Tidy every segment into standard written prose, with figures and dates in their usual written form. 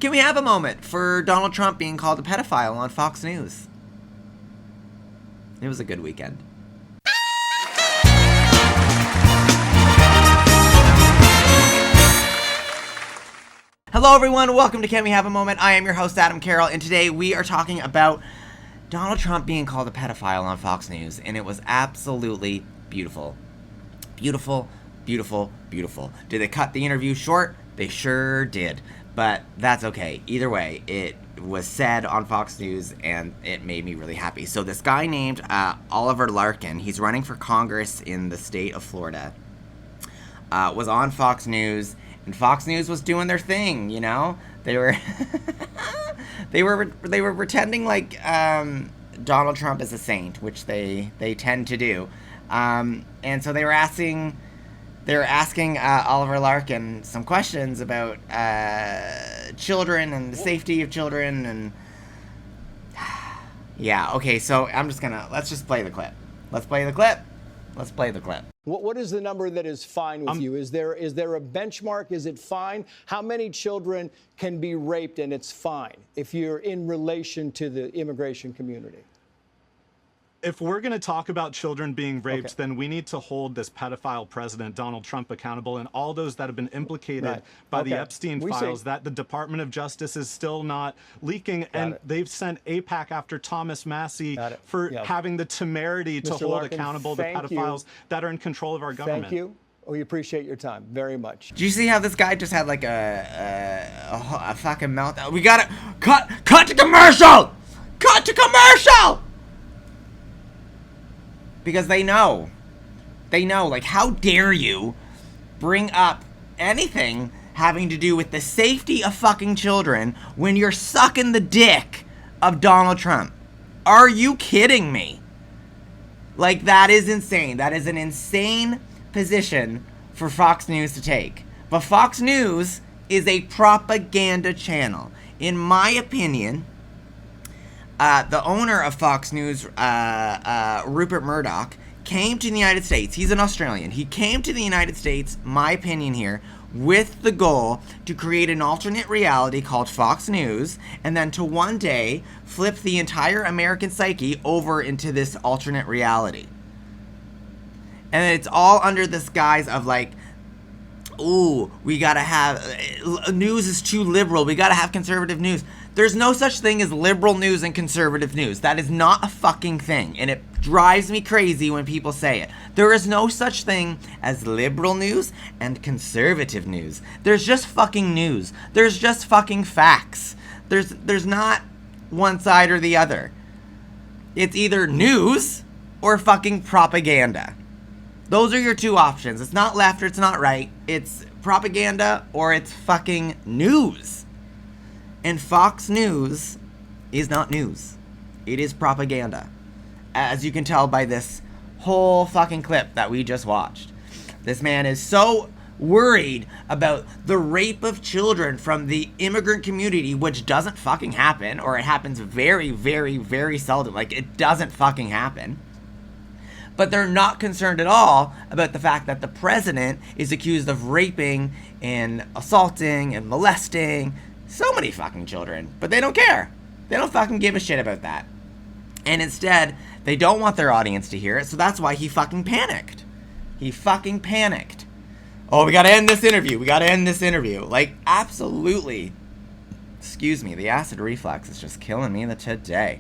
Can we have a moment for Donald Trump being called a pedophile on Fox News? It was a good weekend. Hello everyone, welcome to Can We Have a Moment? I am your host Adam Carroll, and today we are talking about Donald Trump being called a pedophile on Fox News, and it was absolutely beautiful. Beautiful, beautiful, beautiful. Did they cut the interview short? They sure did, but that's okay. Either way, it was said on Fox News, and it made me really happy. So this guy named Oliver Larkin, he's running for Congress in the state of Florida, was on Fox News. And Fox News was doing their thing, you know. They were, they were pretending like Donald Trump is a saint, which they tend to do. And so they were asking Oliver Larkin some questions about children and the safety of children, and yeah, okay. So let's just play the clip. Let's play the clip. What is the number that is fine with you? Is there a benchmark? Is it fine? How many children can be raped and it's fine if you're in relation to the immigration community? If we're going to talk about children being raped, then we need to hold this pedophile president, Donald Trump, accountable, and all those that have been implicated by the Epstein files that the Department of Justice is still not leaking. They've sent AIPAC after Thomas Massey for having the temerity to hold Larkin, accountable the pedophiles that are in control of our government. Thank you. We appreciate your time very much. Do you see how this guy just had like a fucking meltdown? We gotta cut to commercial! Cut to commercial! Because they know, like, how dare you bring up anything having to do with the safety of fucking children when you're sucking the dick of Donald Trump? Are you kidding me? Like, that is insane. That is an insane position for Fox News to take. But Fox News is a propaganda channel. In my opinion, the owner of Fox News, Rupert Murdoch, came to the United States. He's an Australian. He came to the United States, my opinion here, with the goal to create an alternate reality called Fox News, and then to one day flip the entire American psyche over into this alternate reality. And it's all under this guise of like, ooh, we gotta have, news is too liberal, we gotta have conservative news. There's no such thing as liberal news and conservative news. That is not a fucking thing, and it drives me crazy when people say it. There is no such thing as liberal news and conservative news. There's just fucking news. There's just fucking facts. There's not one side or the other. It's either news or fucking propaganda. Those are your two options. It's not left or it's not right. It's propaganda or it's fucking news. And Fox News is not news. It is propaganda. As you can tell by this whole fucking clip that we just watched. This man is so worried about the rape of children from the immigrant community, which doesn't fucking happen, or it happens very, very, very seldom. Like, it doesn't fucking happen. But they're not concerned at all about the fact that the president is accused of raping and assaulting and molesting so many fucking children. But they don't care. They don't fucking give a shit about that. And instead, they don't want their audience to hear it, so that's why he fucking panicked. He fucking panicked. Oh, we gotta end this interview. Like, absolutely. Excuse me, the acid reflux is just killing me today.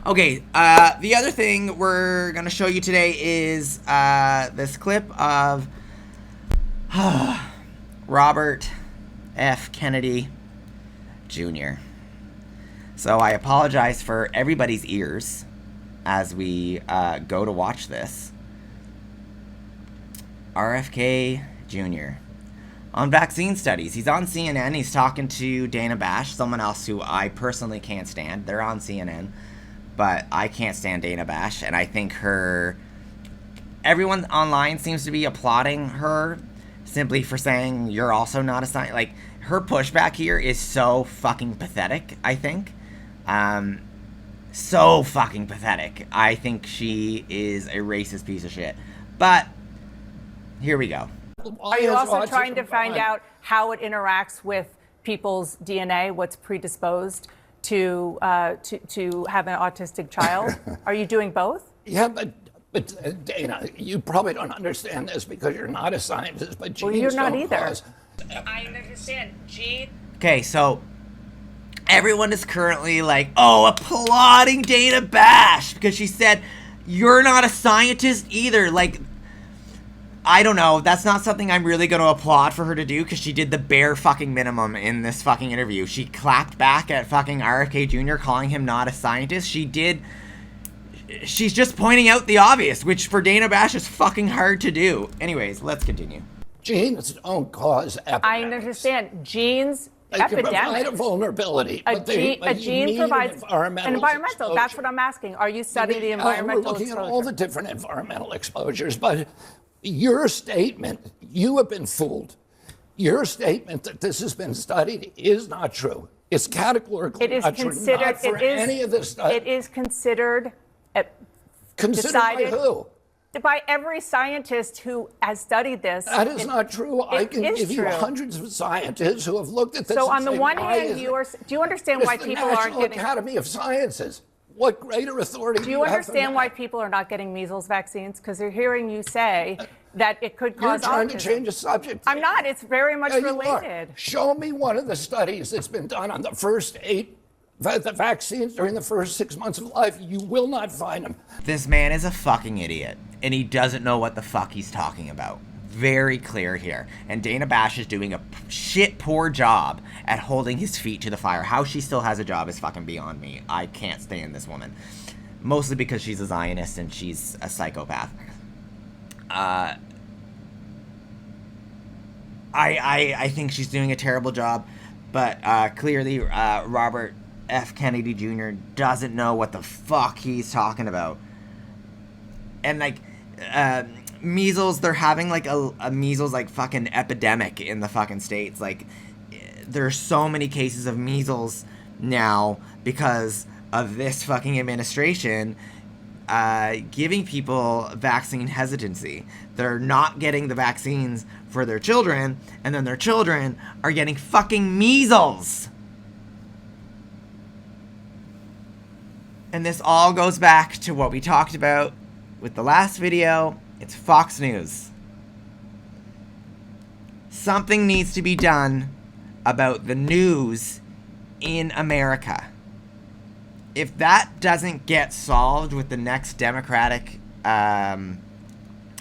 Okay, the other thing we're gonna show you today is this clip of Robert F. Kennedy Jr. So I apologize for everybody's ears as we go to watch this. RFK Jr. on vaccine studies. He's on CNN. He's talking to Dana Bash, someone else who I personally can't stand. They're on CNN, but I can't stand Dana Bash, and I think everyone online seems to be applauding her simply for saying you're also not a scientist. Like, her pushback here is so fucking pathetic, I think. So fucking pathetic. I think she is a racist piece of shit. But here we go. Are you also trying to find out how it interacts with people's DNA, what's predisposed to have an autistic child? Are you doing both? Yeah, but Dana, you probably don't understand this because you're not a scientist, but genes you're not don't either. cause. I understand. Gene. Okay, so everyone is currently like, oh, applauding Dana Bash because she said, you're not a scientist either. Like, I don't know. That's not something I'm really going to applaud for her to do because she did the bare fucking minimum in this fucking interview. She clapped back at fucking RFK Jr. calling him not a scientist. She's just pointing out the obvious, which for Dana Bash is fucking hard to do. Anyways, let's continue. Genes don't cause epidemics. I understand. Genes, They can provide epidemics. a vulnerability. A but they, but you gene need provides an environmental exposure. That's what I'm asking. Are you studying the environmental We're looking exposure? at all the different environmental exposures, but your statement, you have been fooled. Your statement that this has been studied is not true. It's categorically not true. Not for any of the studies. It is considered. Considered decided by who? By every scientist who has studied this. That is not true. I can give you hundreds of scientists who have looked at this. So on the one hand, do you understand why people aren't getting? Academy of Sciences. What greater authority do you understand why people are not getting measles vaccines? Because they're hearing you say that it could cause You're trying autism. to change the subject. I'm not. It's very much related. Show me one of the studies that's been done on the first 8 the vaccines during the first 6 months of life. You will not find them. This man is a fucking idiot, and he doesn't know what the fuck he's talking about. Very clear here. And Dana Bash is doing a shit poor job at holding his feet to the fire. How she still has a job is fucking beyond me. I can't stand this woman. Mostly because she's a Zionist and she's a psychopath. I think she's doing a terrible job, but clearly Robert F. Kennedy Jr. doesn't know what the fuck he's talking about. And like measles, they're having like a measles like fucking epidemic in the fucking States. Like there's so many cases of measles now because of this fucking administration giving people vaccine hesitancy. They're not getting the vaccines for their children, and then their children are getting fucking measles. And this all goes back to what we talked about with the last video. It's Fox News. Something needs to be done about the news in America. If that doesn't get solved with the next Democratic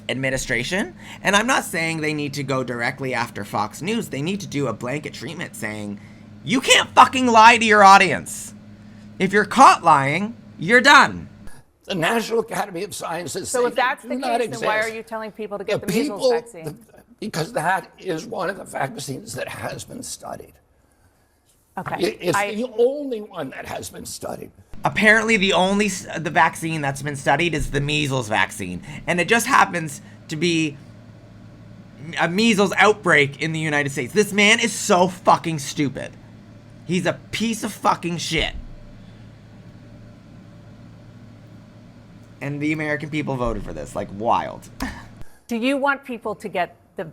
administration, and I'm not saying they need to go directly after Fox News, they need to do a blanket treatment saying, you can't fucking lie to your audience. If you're caught lying, you're done. The National Academy of Sciences. So if that's the case, then why are you telling people to get the measles vaccine? Because that is one of the vaccines that has been studied. Okay. It's the only one that has been studied. Apparently the vaccine that's been studied is the measles vaccine. And it just happens to be a measles outbreak in the United States. This man is so fucking stupid. He's a piece of fucking shit. And the American people voted for this, like wild. Do you want people to get the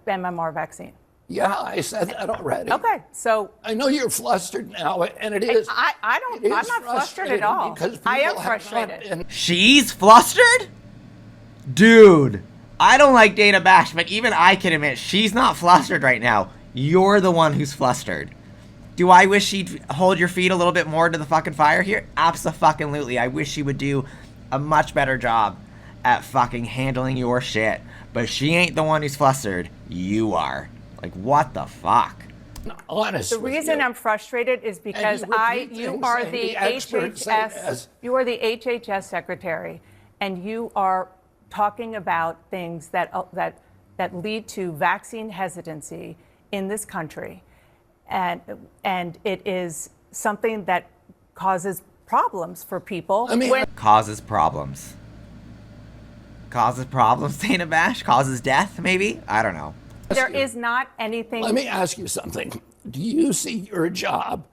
MMR vaccine? Yeah, I said that already. Okay, so I know you're flustered now, and it is. I'm not flustered at all. I am frustrated. She's flustered? Dude, I don't like Dana Bash, but even I can admit she's not flustered right now. You're the one who's flustered. Do I wish she'd hold your feet a little bit more to the fucking fire here? Abso-fucking-lutely. I wish she would do a much better job at fucking handling your shit. But she ain't the one who's flustered. You are. Like, what the fuck? Honest. The reason I'm frustrated is because you are the HHS secretary, and you are talking about things that lead to vaccine hesitancy in this country, and it is something that causes problems for people. Causes problems. Causes problems, Dana Bash? Causes death, maybe? I don't know. There is not anything. Let me ask you something. Do you see your job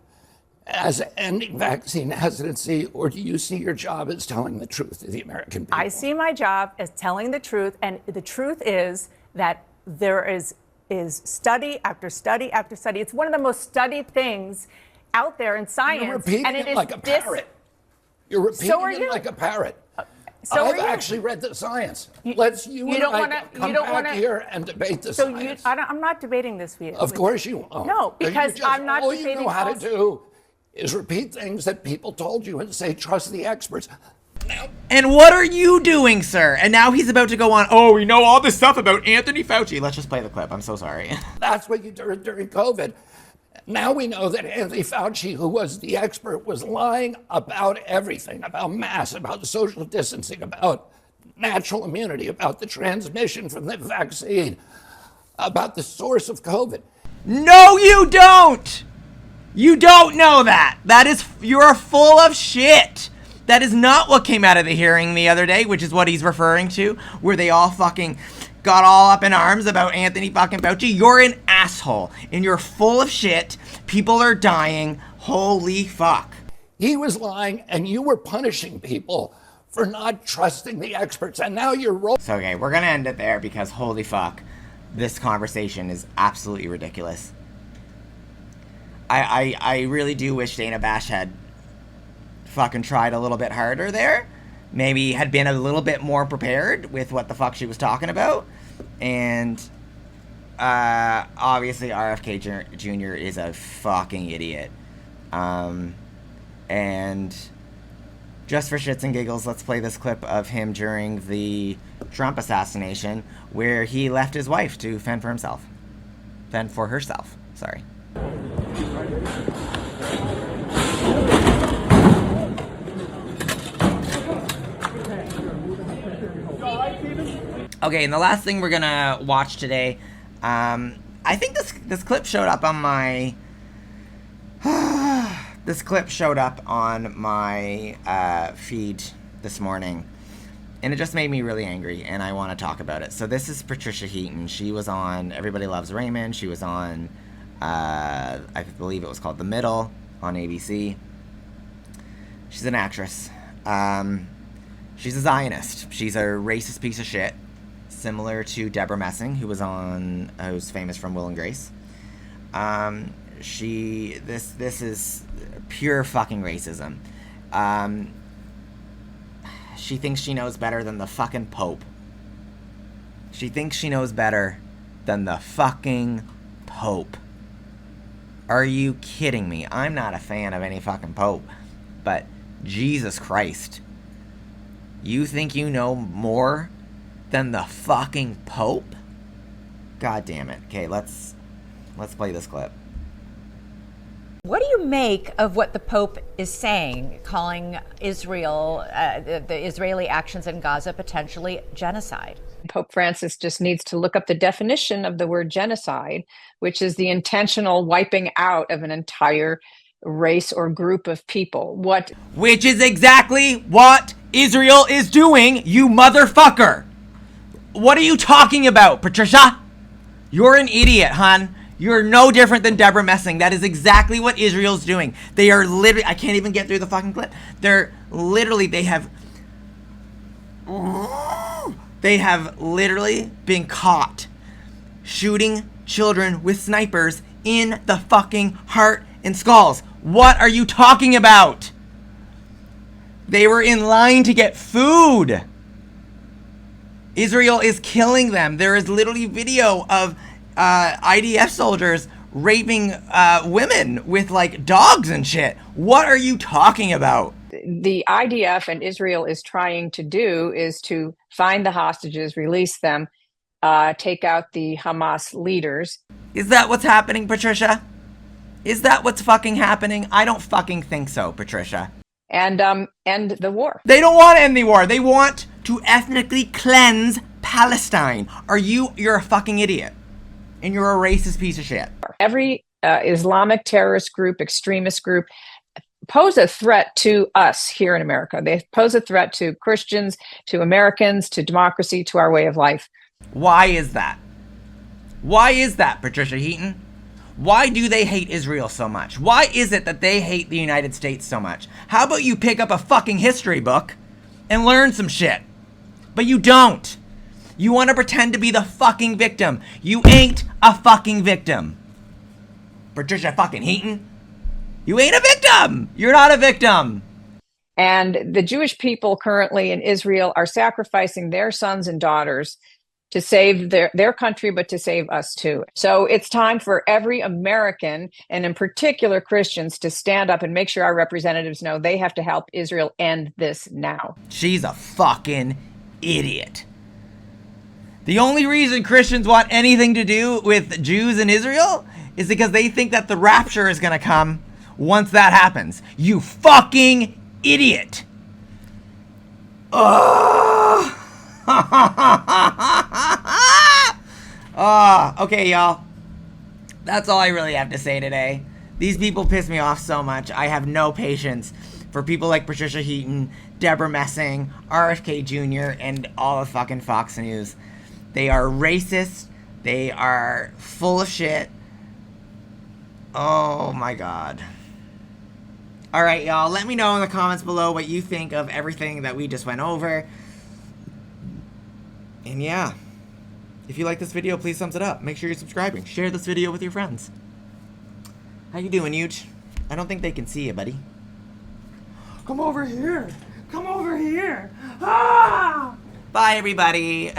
as ending vaccine hesitancy, or do you see your job as telling the truth to the American people? I see my job as telling the truth, and the truth is that there is is study after study after study. It's one of the most studied things out there in science. You're repeating and it it like a parrot. You're repeating it like a parrot. I've actually read the science. Let's come back here and debate the science. I'm not debating this with you. Of course you won't. No, because I'm not debating. All you know how to do is repeat things that people told you and say, trust the experts. And what are you doing, sir? And now he's about to go on, oh, we know all this stuff about Anthony Fauci. Let's just play the clip. I'm so sorry. That's what you did during COVID. Now we know that Anthony Fauci, who was the expert, was lying about everything, about masks, about social distancing, about natural immunity, about the transmission from the vaccine, about the source of COVID. No, you don't! You don't know that. You're full of shit. That is not what came out of the hearing the other day, which is what he's referring to, where they all fucking got all up in arms about Anthony fucking Fauci. You're an asshole, and you're full of shit. People are dying. Holy fuck. He was lying, and you were punishing people for not trusting the experts, and now you're So, okay, we're gonna end it there because holy fuck, this conversation is absolutely ridiculous. I really do wish Dana Bash had fucking tried a little bit harder there. Maybe had been a little bit more prepared with what the fuck she was talking about. And obviously RFK Jr. is a fucking idiot. And just for shits and giggles, let's play this clip of him during the Trump assassination where he left his wife to fend for himself. Fend for herself, sorry. Okay, and the last thing we're gonna watch today, I think this clip showed up on my feed this morning, and it just made me really angry, and I want to talk about it. So this is Patricia Heaton. She was on Everybody Loves Raymond. She was on I believe it was called The Middle on ABC. She's an actress. She's a Zionist. She's a racist piece of shit, similar to Deborah Messing, who's famous from Will and Grace. This is pure fucking racism. She thinks she knows better than the fucking Pope. She thinks she knows better than the fucking Pope. Are you kidding me? I'm not a fan of any fucking Pope, but Jesus Christ. You think you know more than the fucking Pope? God damn it. Okay, let's play this clip. What do you make of what the Pope is saying, calling Israel, the Israeli actions in Gaza potentially genocide? Pope Francis just needs to look up the definition of the word genocide, which is the intentional wiping out of an entire race or group of people. Which is exactly what Israel is doing, you motherfucker. What are you talking about, Patricia? You're an idiot, hon. You're no different than Deborah Messing. That is exactly what Israel's doing. They are literally, I can't even get through the fucking clip. They have literally been caught shooting children with snipers in the fucking heart and skulls. What are you talking about? They were in line to get food. Israel is killing them. There is literally video of IDF soldiers raping women with like dogs and shit. What are you talking about? The IDF and Israel is trying to do is to find the hostages, release them, take out the Hamas leaders. Is that what's happening, Patricia? Is that what's fucking happening? I don't fucking think so, Patricia. And end the war. They don't want to end the war. They want to ethnically cleanse Palestine. You're a fucking idiot. And you're a racist piece of shit. Every Islamic terrorist group, extremist group, pose a threat to us here in America. They pose a threat to Christians, to Americans, to democracy, to our way of life. Why is that? Why is that, Patricia Heaton? Why do they hate Israel so much? Why is it that they hate the United States so much? How about you pick up a fucking history book and learn some shit? But you don't. You want to pretend to be the fucking victim. You ain't a fucking victim. Patricia fucking Heaton. You ain't a victim. You're not a victim. And the Jewish people currently in Israel are sacrificing their sons and daughters to save their country, but to save us too. So it's time for every American, and in particular Christians, to stand up and make sure our representatives know they have to help Israel end this now. She's a fucking idiot. The only reason Christians want anything to do with Jews in Israel is because they think that the rapture is going to come once that happens. You fucking idiot. Okay, y'all. That's all I really have to say today. These people piss me off so much. I have no patience for people like Patricia Heaton, Deborah Messing, RFK Jr., and all of fucking Fox News. They are racist. They are full of shit. Oh my God. All right, y'all. Let me know in the comments below what you think of everything that we just went over. And yeah, if you like this video, please thumbs it up. Make sure you're subscribing. Share this video with your friends. How you doing, Huge? I don't think they can see you, buddy. Come over here. Come over here. Ah! Bye, everybody.